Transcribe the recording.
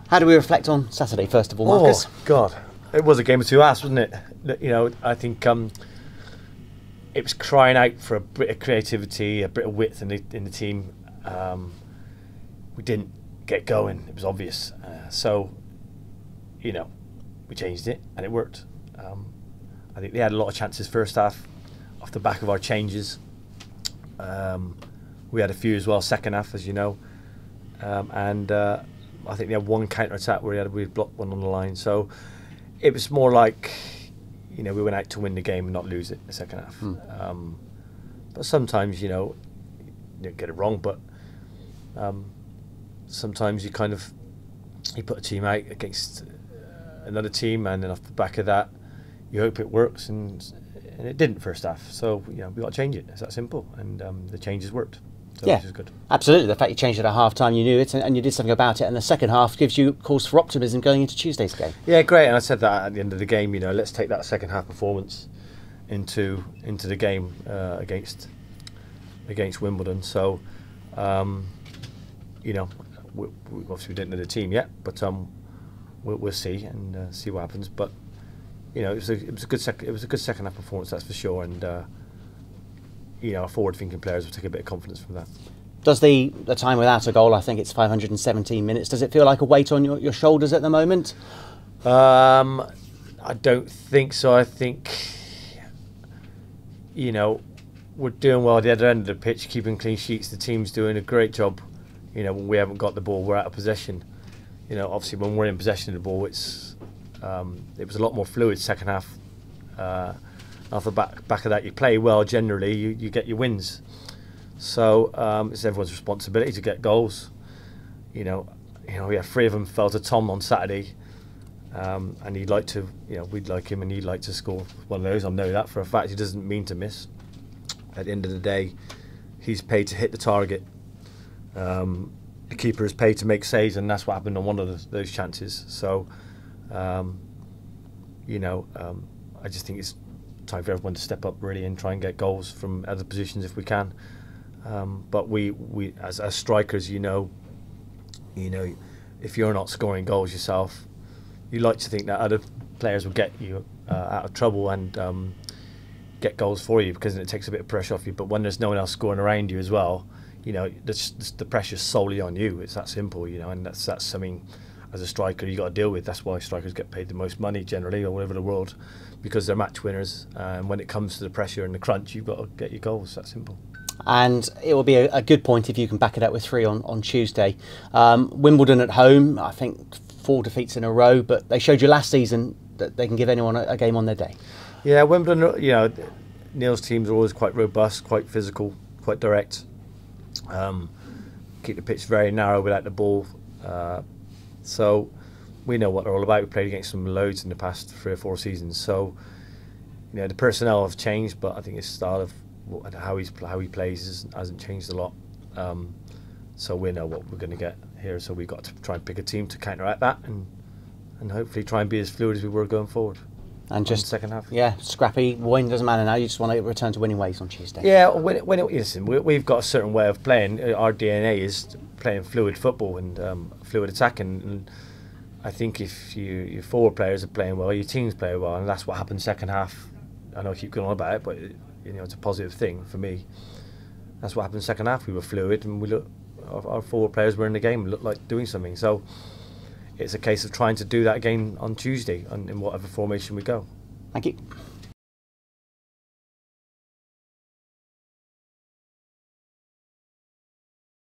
How do we reflect on Saturday, first of all, Marcus? Oh, God. It was a game of two halves, wasn't it? You know, I think it was crying out for a bit of creativity, a bit of width in the team. We didn't get going. It was obvious. So, you know, we changed it and it worked. I think they had a lot of chances first half off the back of our changes. We had a few as well second half, as you know. I think they had one counter attack where we blocked one on the line. So it was more like, you know, we went out to win the game and not lose it in the second half. But sometimes, you know, you don't get it wrong, but sometimes you put a team out against another team, and then off the back of that, you hope it works, and it didn't first half. So, you know, we got to change it. It's that simple, and the changes worked. So yeah, which is good. Absolutely. The fact you changed it at half time, you knew it, and you did something about it, and the second half gives you cause for optimism going into Tuesday's game. Yeah, great. And I said that at the end of the game, you know, let's take that second half performance into the game against Wimbledon. So, you know, we obviously didn't know the team yet, but we'll see and see what happens. But you know, it was a good second half performance, that's for sure. And you know, our forward-thinking players will take a bit of confidence from that. Does the time without a goal, I think it's 517 minutes, does it feel like a weight on your shoulders at the moment? I don't think so. I think, you know, we're doing well at the other end of the pitch, keeping clean sheets. The team's doing a great job. You know, when we haven't got the ball, we're out of possession. You know, obviously when we're in possession of the ball, it was a lot more fluid second half. Off the back of that, you play well generally, you get your wins. So it's everyone's responsibility to get goals. You know, we had 3 of them fell to Tom on Saturday, and he'd like to, you know, we'd like him, and he'd like to score one of those. I know that for a fact. He doesn't mean to miss. At the end of the day, he's paid to hit the target. The keeper is paid to make saves, and that's what happened on one of those chances. So, you know, I just think it's time for everyone to step up really and try and get goals from other positions if we can. But we as strikers, you know, if you're not scoring goals yourself, you like to think that other players will get you out of trouble and get goals for you, because then it takes a bit of pressure off you. But when there's no one else scoring around you as well, you know, the pressure's solely on you. It's that simple, you know, and that's something as a striker you got to deal with. That's why strikers get paid the most money generally all over the world, because they're match winners. And when it comes to the pressure and the crunch, you've got to get your goals. That simple. And it will be a good point if you can back it up with 3 on Tuesday. Wimbledon at home, I think 4 defeats in a row, but they showed you last season that they can give anyone a game on their day. Yeah, Wimbledon, you know, Neil's teams are always quite robust, quite physical, quite direct. Keep the pitch very narrow without the ball. So we know what they're all about. We played against them loads in the past 3 or 4 seasons. So, you know, the personnel have changed, but I think his style of how he plays hasn't changed a lot. So we know what we're going to get here. So we've got to try and pick a team to counteract that, and hopefully try and be as fluid as we were going forward. And just second half, yeah, scrappy. Win doesn't matter now. You just want to return to winning ways on Tuesday. Yeah, listen, we've got a certain way of playing. Our DNA is playing fluid football and fluid attacking. And I think if your forward players are playing well, your team's playing well, and that's what happened second half. I know I keep going on about it, but you know, it's a positive thing for me. That's what happened second half. We were fluid, and our forward players were in the game and looked like doing something. So it's a case of trying to do that again on Tuesday in whatever formation we go. Thank you.